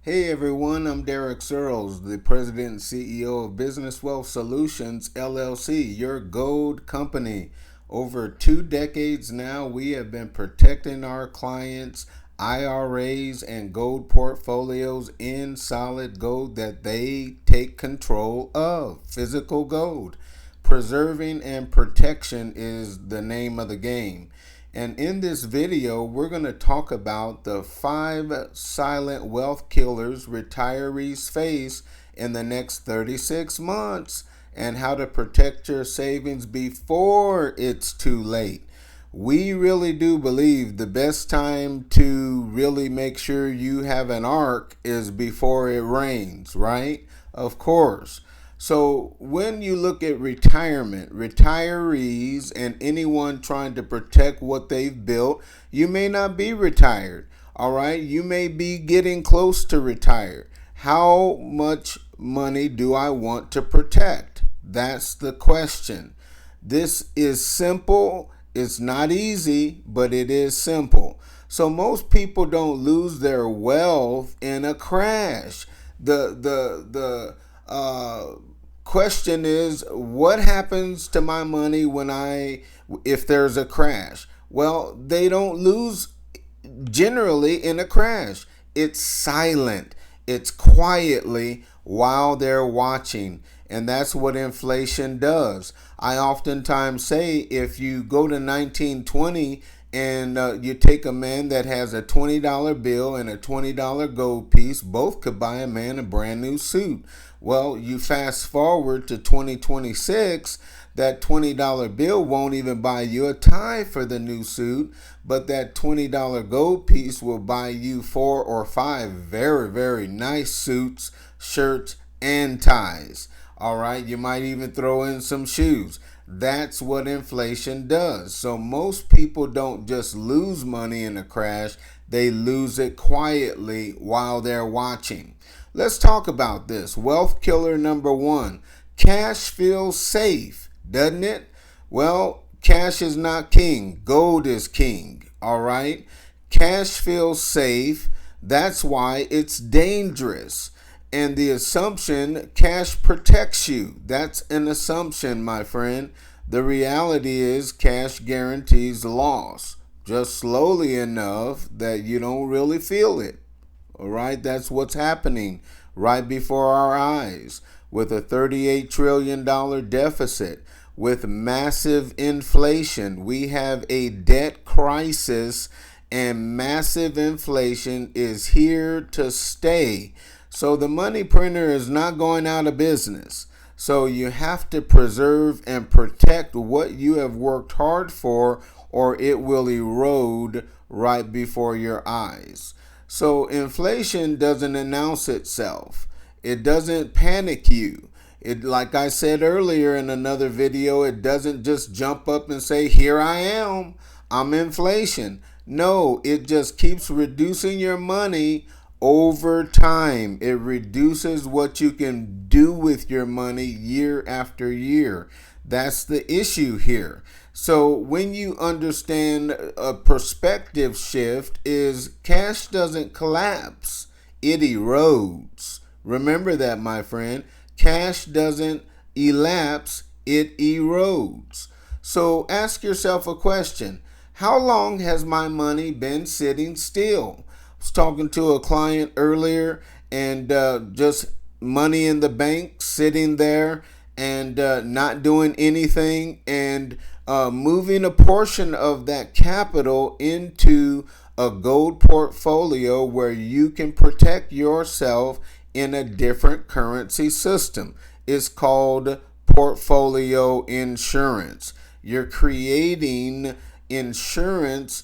Hey everyone, I'm Darrak Scurles, the President and CEO of Business Wealth Solutions LLC, your gold company. Over 2 decades now, we have been protecting our clients' IRAs and gold portfolios in solid gold that they take control of, physical gold. Preserving and protection is the name of the game. And in this video, we're going to talk about the 5 silent wealth killers retirees face in the next 36 months and how to protect your savings before it's too late. We really do believe the best time to really make sure you have an ark is before it rains, right? Of course. So when you look at retirement, retirees and anyone trying to protect what they've built, you may not be retired. All right. You may be getting close to retire. How much money do I want to protect? That's the question. This is simple. It's not easy, but it is simple. So most people don't lose their wealth in a crash. The question is, what happens to my money if there's a crash? Well, they don't lose generally in a crash. It's silent. It's quietly while they're watching. And that's what inflation does. I oftentimes say if you go to 1920 and you take a man that has a $20 bill and a $20 gold piece, both could buy a man a brand new suit. Well, you fast forward to 2026, that $20 bill won't even buy you a tie for the new suit, but that $20 gold piece will buy you 4 or 5 very, very nice suits, shirts, and ties. All right, you might even throw in some shoes. That's what inflation does. So most people don't just lose money in a crash, they lose it quietly while they're watching. Let's talk about this. Wealth killer number 1. Cash feels safe, doesn't it? Well, cash is not king. Gold is king. All right? Cash feels safe. That's why it's dangerous. And the assumption, cash protects you. That's an assumption, my friend. The reality is cash guarantees loss, just slowly enough that you don't really feel it. All right, that's what's happening right before our eyes with a $38 trillion deficit, with massive inflation. We have a debt crisis, and massive inflation is here to stay. So the money printer is not going out of business. So you have to preserve and protect what you have worked hard for, or it will erode right before your eyes. So inflation doesn't announce itself. It doesn't panic you. Like I said earlier in another video, it doesn't just jump up and say, here I am, I'm inflation. No, it just keeps reducing your money over time. It reduces what you can do with your money year after year. That's the issue here. So when you understand a perspective shift is cash doesn't collapse, it erodes. Remember that, my friend. Cash doesn't elapse, it erodes. So ask yourself a question. How long has my money been sitting still? I was talking to a client earlier, and just money in the bank sitting there and not doing anything, and moving a portion of that capital into a gold portfolio where you can protect yourself in a different currency system. It's called portfolio insurance. You're creating insurance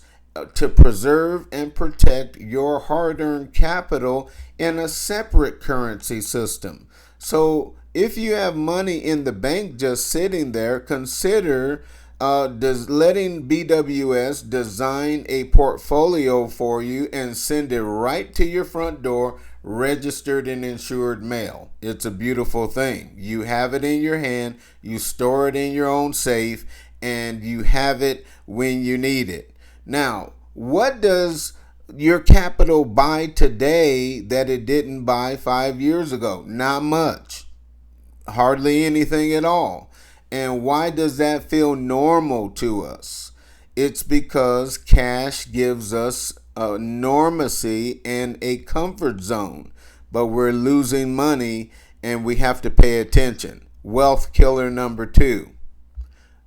to preserve and protect your hard-earned capital in a separate currency system. So if you have money in the bank just sitting there, consider letting BWS design a portfolio for you and send it right to your front door, registered and insured mail. It's a beautiful thing. You have it in your hand, you store it in your own safe, and you have it when you need it. Now, what does your capital buy today that it didn't buy 5 years ago? Not much. Hardly anything at all. And why does that feel normal to us? It's because cash gives us a normacy and a comfort zone, but we're losing money and we have to pay attention. Wealth killer number 2.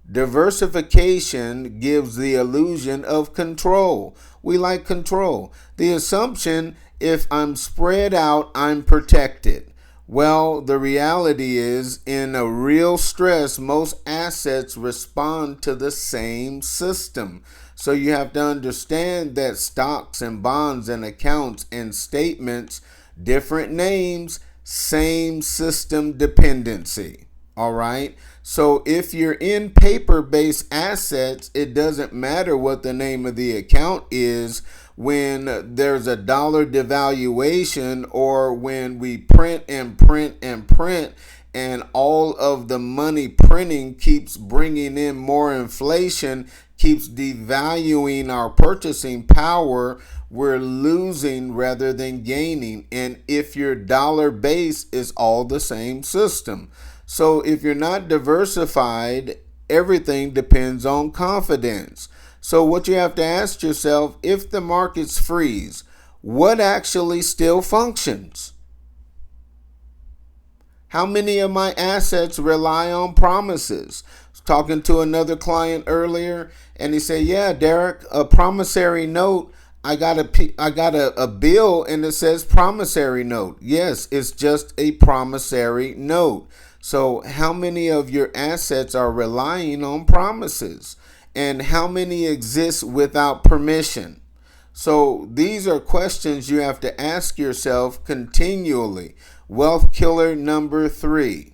Diversification gives the illusion of control. We like control. The assumption, if I'm spread out, I'm protected. Well, the reality is, in a real stress, most assets respond to the same system. So you have to understand that stocks and bonds and accounts and statements, different names, same system dependency. All right. So if you're in paper-based assets, it doesn't matter what the name of the account is. When there's a dollar devaluation, or when we print and print and print, and all of the money printing keeps bringing in more inflation, keeps devaluing our purchasing power, we're losing rather than gaining. And if your dollar base is all the same system. So if you're not diversified, everything depends on confidence. So what you have to ask yourself, if the markets freeze, what actually still functions? How many of my assets rely on promises? I was talking to another client earlier, and he said, yeah, Darrak, a promissory note, I got a bill and it says promissory note. Yes, it's just a promissory note. So how many of your assets are relying on promises? And how many exist without permission? So these are questions you have to ask yourself continually. Wealth killer number 3.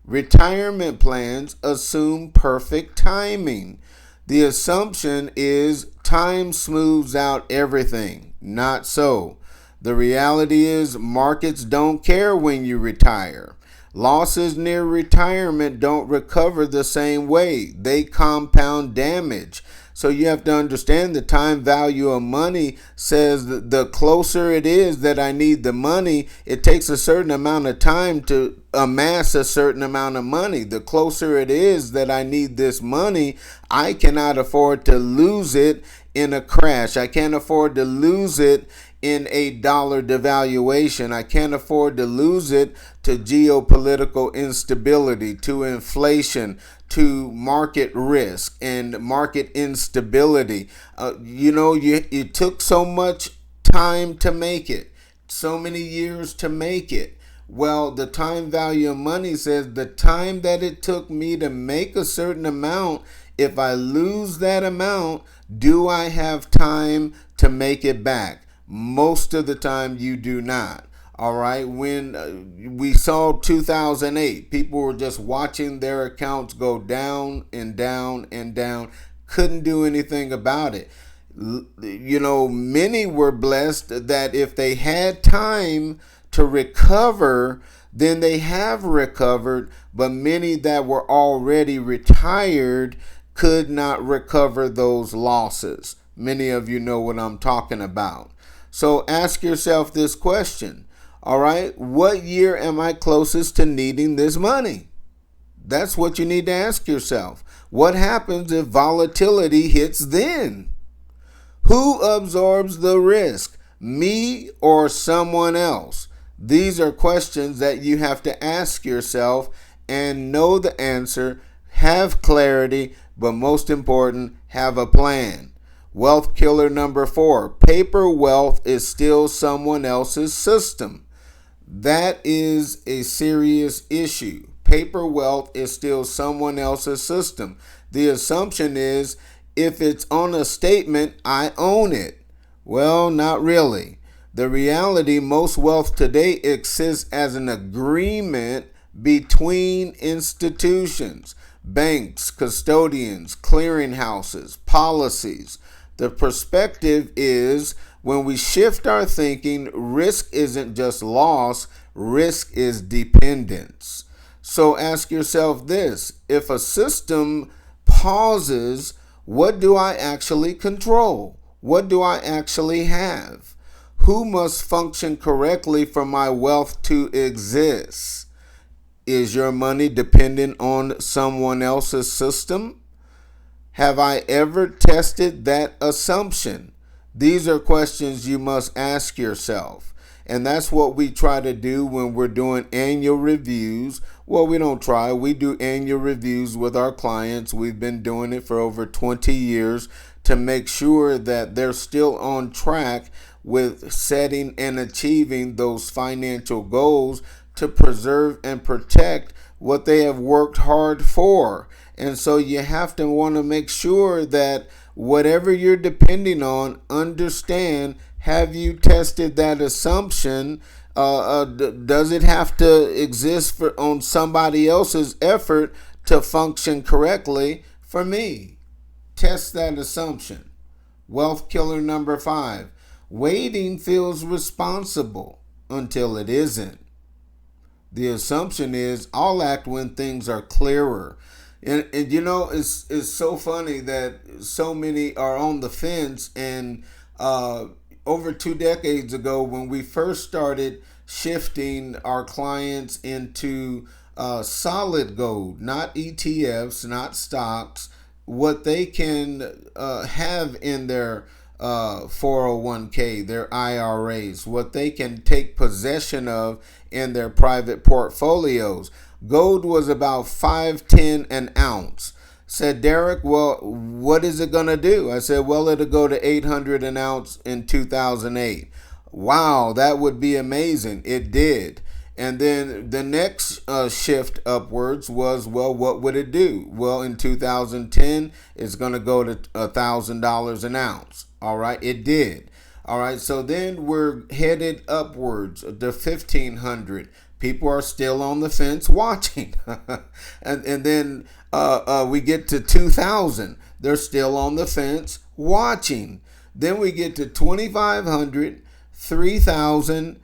Retirement plans assume perfect timing. The assumption is time smooths out everything. Not so. The reality is markets don't care when you retire. Losses near retirement don't recover the same way. They compound damage. So you have to understand the time value of money says that the closer it is that I need the money, it takes a certain amount of time to amass a certain amount of money. The closer it is that I need this money, I cannot afford to lose it in a crash. I can't afford to lose it in a dollar devaluation. I can't afford to lose it to geopolitical instability, to inflation, to market risk and market instability. It took so much time to make it, so many years to make it. Well, the time value of money says the time that it took me to make a certain amount, if I lose that amount, do I have time to make it back? Most of the time you do not. All right. When we saw 2008, people were just watching their accounts go down and down and down. Couldn't do anything about it. Many were blessed that if they had time to recover, then they have recovered. But many that were already retired could not recover those losses. Many of you know what I'm talking about. So ask yourself this question. All right, what year am I closest to needing this money? That's what you need to ask yourself. What happens if volatility hits then? Who absorbs the risk, me or someone else? These are questions that you have to ask yourself and know the answer, have clarity, but most important, have a plan. Wealth killer number 4. Paper wealth is still someone else's system. That is a serious issue. Paper wealth is still someone else's system. The assumption is if it's on a statement, I own it. Well, not really. The reality, most wealth today exists as an agreement between institutions, banks, custodians, clearinghouses, policies. The perspective is when we shift our thinking, risk isn't just loss, risk is dependence. So ask yourself this, if a system pauses, what do I actually control? What do I actually have? Who must function correctly for my wealth to exist? Is your money dependent on someone else's system? Have I ever tested that assumption? These are questions you must ask yourself. And that's what we try to do when we're doing annual reviews. Well, we don't try. We do annual reviews with our clients. We've been doing it for over 20 years to make sure that they're still on track with setting and achieving those financial goals to preserve and protect what they have worked hard for. And so you have to want to make sure that whatever you're depending on, understand, have you tested that assumption? Does it have to exist on somebody else's effort to function correctly for me? Test that assumption. Wealth killer number 5. Waiting feels responsible until it isn't. The assumption is I'll act when things are clearer. And you know, it's so funny that so many are on the fence. And over 2 decades ago, when we first started shifting our clients into solid gold, not ETFs, not stocks, what they can have in their 401k, their IRAs, what they can take possession of in their private portfolios. Gold was about $5.10 an ounce. Said Darrak, well, what is it going to do? I said, well, it'll go to $800 an ounce in 2008. Wow, that would be amazing. It did. And then the next shift upwards was, well, what would it do? Well, in 2010, it's going to go to $1,000 an ounce. All right, it did. All right, so then we're headed upwards to 1,500. People are still on the fence watching. and then we get to 2,000. They're still on the fence watching. Then we get to 2,500, 3,000.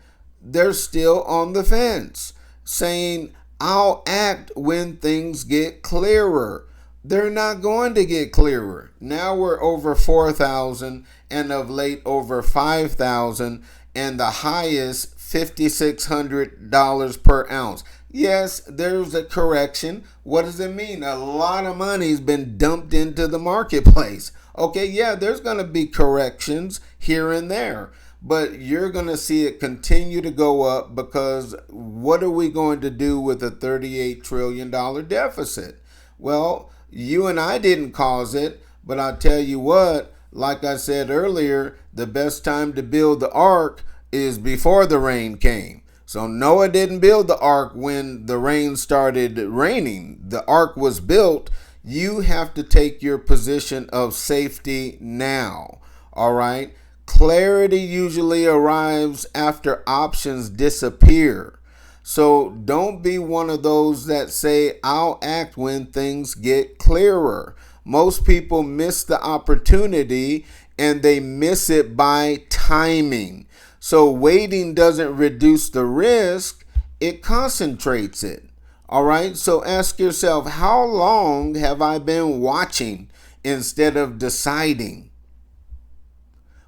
They're still on the fence saying, I'll act when things get clearer. They're not going to get clearer. Now we're over 4,000 and of late over 5,000 and the highest $5,600 per ounce. Yes, there's a correction. What does it mean? A lot of money's been dumped into the marketplace. Okay, yeah, there's going to be corrections here and there, but you're going to see it continue to go up because what are we going to do with a $38 trillion deficit? Well, you and I didn't cause it, but I'll tell you what, like I said earlier, the best time to build the ark is before the rain came. So Noah didn't build the ark when the rain started raining. The ark was built. You have to take your position of safety now. All right. Clarity usually arrives after options disappear. So don't be one of those that say, I'll act when things get clearer. Most people miss the opportunity and they miss it by timing. So waiting doesn't reduce the risk, it concentrates it. All right. So ask yourself, how long have I been watching instead of deciding?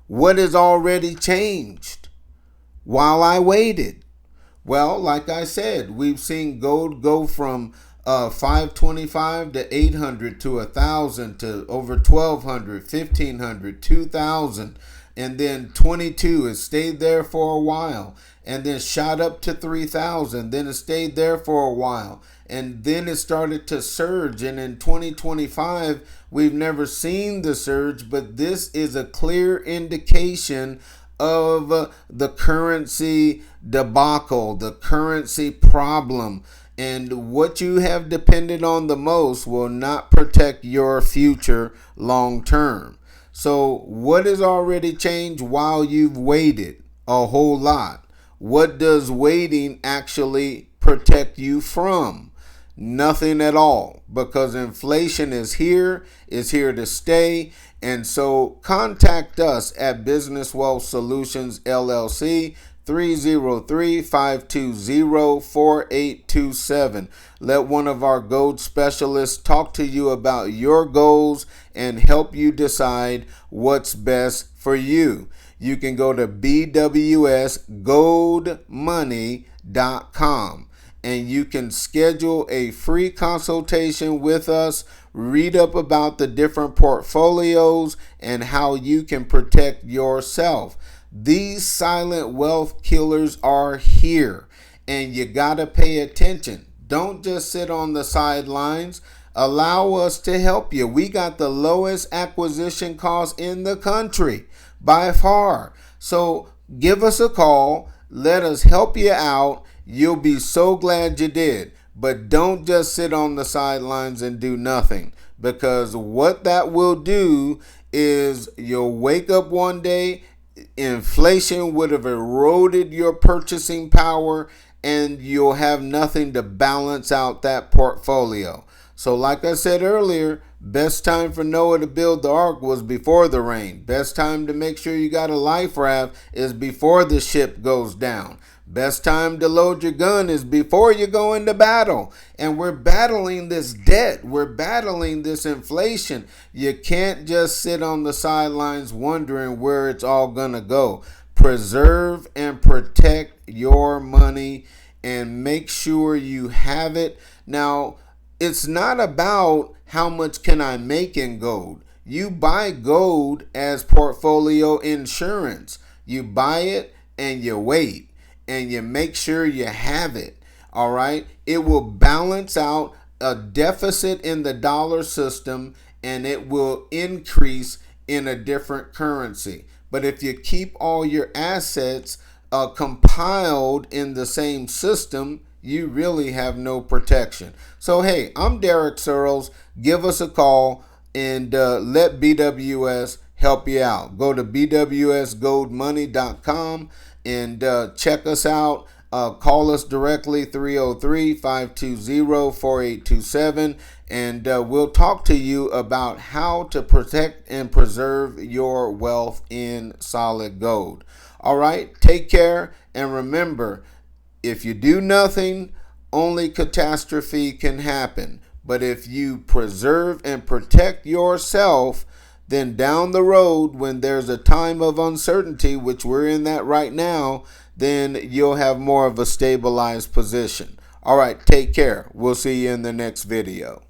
What has already changed while I waited? Well, like I said, we've seen gold go from 525 to 800 to 1,000 to over 1,200, 1,500, 2,000. And then 22, it stayed there for a while. And then shot up to 3,000. Then it stayed there for a while. And then it started to surge. And in 2025, we've never seen the surge. But this is a clear indication of the currency debacle, the currency problem. And what you have depended on the most will not protect your future long term. So what has already changed while you've waited? A whole lot. What does waiting actually protect you from? Nothing at all, because inflation is here to stay. And so contact us at Business Wealth Solutions LLC, 303-520-4827. Let one of our gold specialists talk to you about your goals and help you decide what's best for for you. You can go to bwsgoldmoney.com and you can schedule a free consultation with us, read up about the different portfolios and how you can protect yourself. These silent wealth killers are here, and you gotta pay attention. Don't just sit on the sidelines. Allow us to help you. We got the lowest acquisition cost in the country by far. So give us a call. Let us help you out. You'll be so glad you did. But don't just sit on the sidelines and do nothing, because what that will do is you'll wake up one day, inflation would have eroded your purchasing power, and you'll have nothing to balance out that portfolio. So like I said earlier, best time for Noah to build the ark was before the rain. Best time to make sure you got a life raft is before the ship goes down. Best time to load your gun is before you go into battle. And we're battling this debt. We're battling this inflation. You can't just sit on the sidelines wondering where it's all going to go. Preserve and protect your money and make sure you have it. Now, it's not about how much can I make in gold. You buy gold as portfolio insurance. You buy it and you wait. And you make sure you have it. All right. It will balance out a deficit in the dollar system, and it will increase in a different currency. But if you keep all your assets compiled in the same system, you really have no protection. So, hey, I'm Darrak Scurles. Give us a call and let BWS help you out. Go to bwsgoldmoney.com and check us out. Call us directly, 303-520-4827, and we'll talk to you about how to protect and preserve your wealth in solid gold. All right, take care, and remember, if you do nothing, only catastrophe can happen. But if you preserve and protect yourself, then down the road, when there's a time of uncertainty, which we're in that right now, then you'll have more of a stabilized position. All right, take care. We'll see you in the next video.